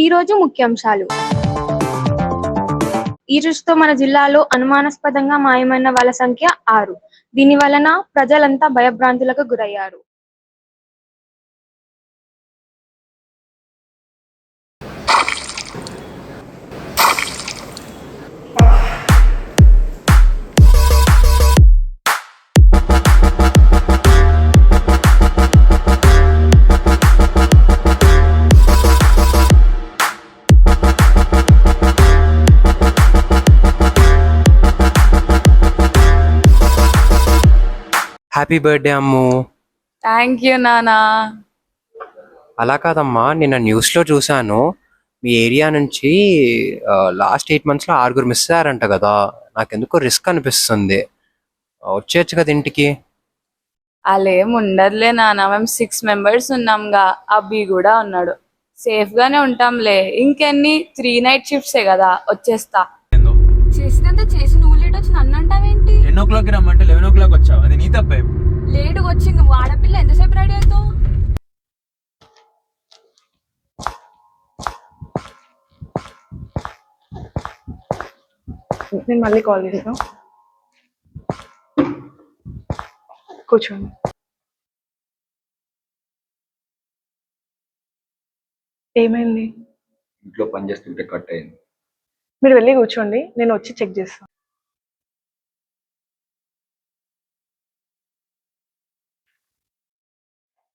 ఈ రోజు ముఖ్యాంశాలు. ఈ రోజుతో మన జిల్లాలో అనుమానాస్పదంగా మాయమైన వాళ్ళ సంఖ్య 6. దీని వలన ప్రజలంతా భయభ్రాంతులకు గురయ్యారు. Happy birthday Ammu. Thank you నానా. అలా కాదమ్మా, నిన్న న్యూస్లో చూశాను మీ ఏరియా నుంచి లాస్ట్ 8 monthsలో 6 మిస్ అయ్యారంట కదా. నాకెందుకో రిస్క్ అనిపిస్తుంది. వచ్చేయచ్చు కదా ఇంటికి. అలా ఏం ఉండదులే నాన్న, మేము 6 members ఉన్నాంగా, అబ్బి కూడా ఉన్నాడు. సేఫ్ గానే ఉంటాంలే. ఇంకెన్ని 3 night shifts కదా, వచ్చేస్తా. చేసినంత చేసి నువ్వు లేట్ వచ్చి నన్ను అంటావేంటి? 10 o'clock రమ్మంటే 11 o'clock వచ్చావు, అది నీ తప్పే. లేటుగా వచ్చి నువ్వు ఆడపిల్ల ఎంతసేపు రెడీ అవుతావు? నేను మళ్ళీ కాల్ చేస్తాను. కూర్చోండి. ఏమైంది? ఇంట్లో పని చేస్తుంటే కట్ అయింది. మీరు వెళ్ళి కూర్చోండి, నేను వచ్చి చెక్ చేస్తాను.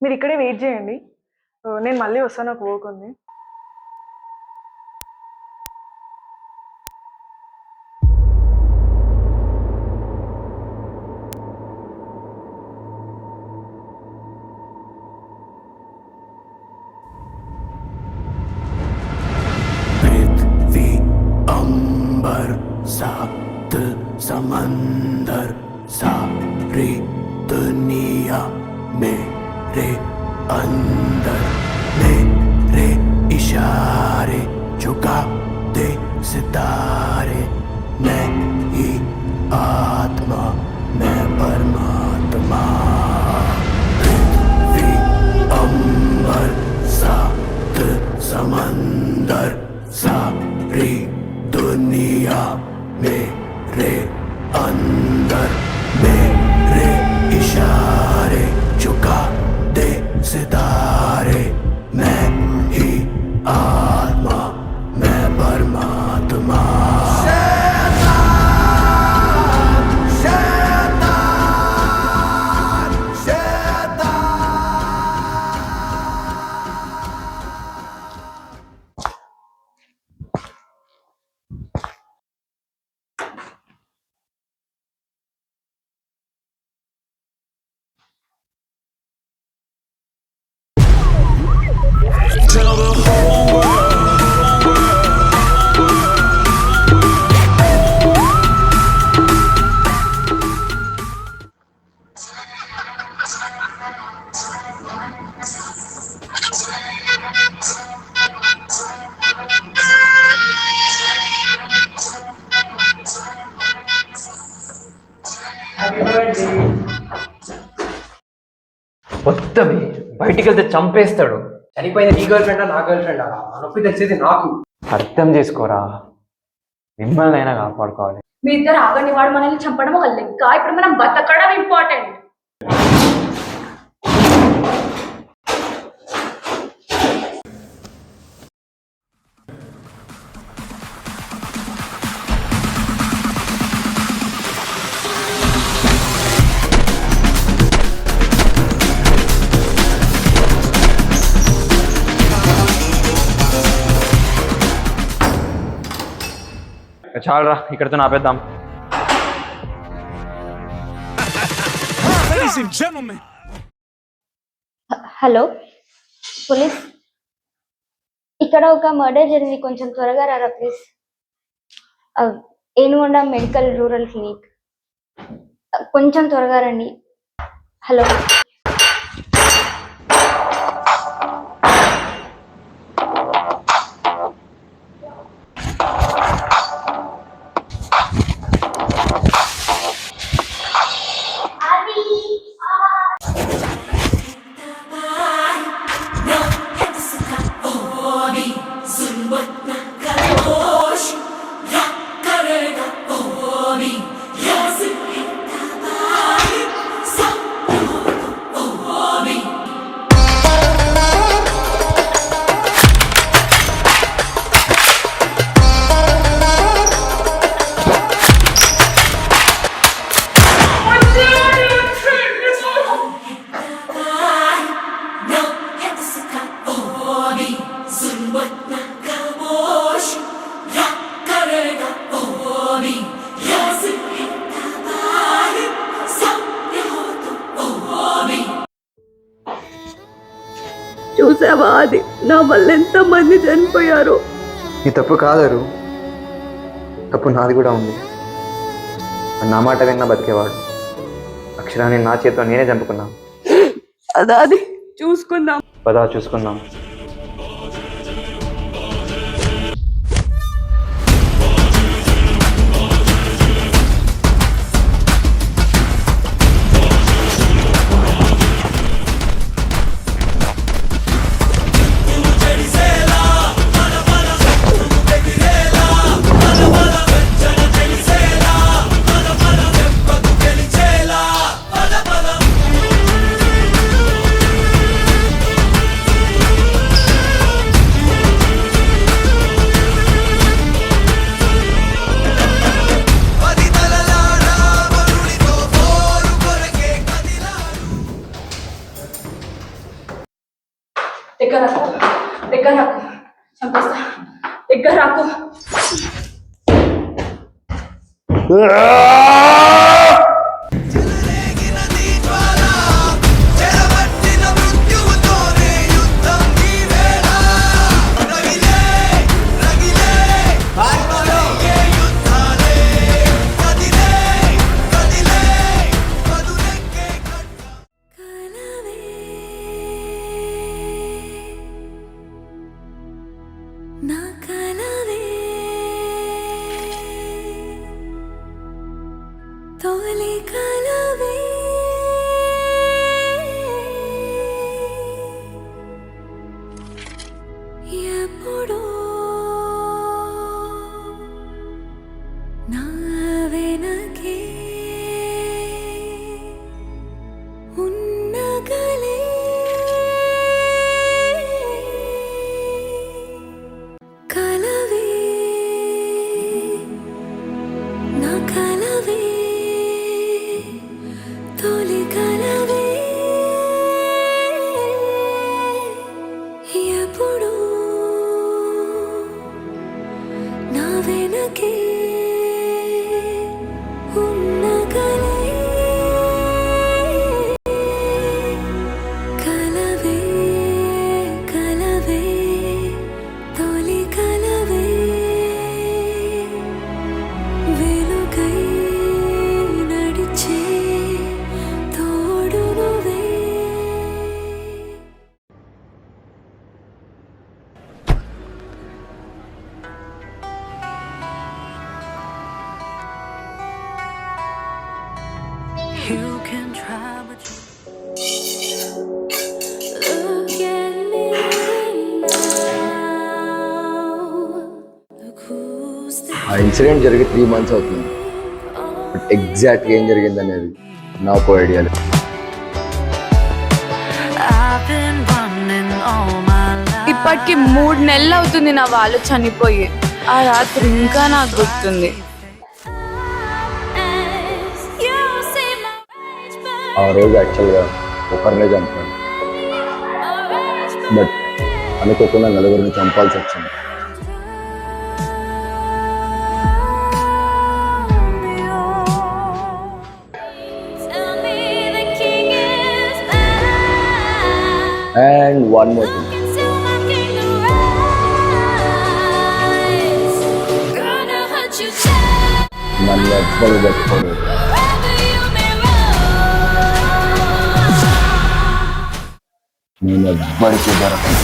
మీరు ఇక్కడే వెయిట్ చేయండి, నేను మళ్ళీ వస్తాను, నాకు వర్క్ ఉంది. सात समंदर सारी दुनिया मेरे अंदर, मेरे इशारे झुका दे सितारे, मैं ही आत्मा मैं परमात्मा, पृथ्वी अंबर सात समंदर सारी दुनिया मेरे अंदर, मेरे इशारे झुका दे सितारे, मैं ही आत्मा मैं परमात्मा. మొత్తమే బయటికి వెళ్తే చంపేస్తాడు. చనిపోయింది నీ గర్ల్ ఫ్రెండా నా గర్ల్ ఫ్రెండా? నొప్పి తెలిసేది నాకు. అర్థం చేసుకోరా, మిమ్మల్ని అయినా కాపాడుకోవాలి. మీ ఇద్దరు ఆగండి, వాడు మనల్ని చంపడం ఒక లెక్క, ఇప్పుడు మనం బతకడం ఇంపార్టెంట్. చాలరా, ఇక్కడితో ఆపేద్దాం. హలో పోలీస్, ఇక్కడ ఒక మర్డర్ జరిగింది, కొంచెం త్వరగా రారా please. Enugonda medical rural clinic, కొంచెం త్వరగా రండి. హలో Zulma చూసావా అది నా వల్ల ఎంత మంది చనిపోయారు. నీ తప్పు కాదరు, తప్పు నాది కూడా ఉంది. నా మాట విన్నా బతికేవాడు. అక్షరాన్ని నా చేతితో నేనే చంపుకున్నా. అది చూసుకుందాం. పదా చూసుకుందాం. దగ్గర రాకు చంపేస్తా. దగ్గర రాకు. You can try, but you look at me now. Look who's the ఆ ఇన్సిడెంట్ జరిగి 3 months అవుతుంది. బట్ ఎగ్జాక్ట్గా ఏం జరిగింది అనేది నాకు ఐడియా లేదు. I've been running all my life. ఇప్పటికి 3 నెలలు అవుతుంది నా వాళ్ళు చనిపోయి. ఆ రాత్రి ఇంకా నాకు గుర్తుంది. ఆ రోజు యాక్చువల్గా ఒకరినే చంపాను, బట్ అనుకోకుండా నలుగురిని చంపాల్సి వచ్చింది. అండ్ వన్ మోర్ థింగ్, నన్ను ఎవ్వరు పెట్టుకోలేదు. నేను ఎవ్వరికి దొరకను.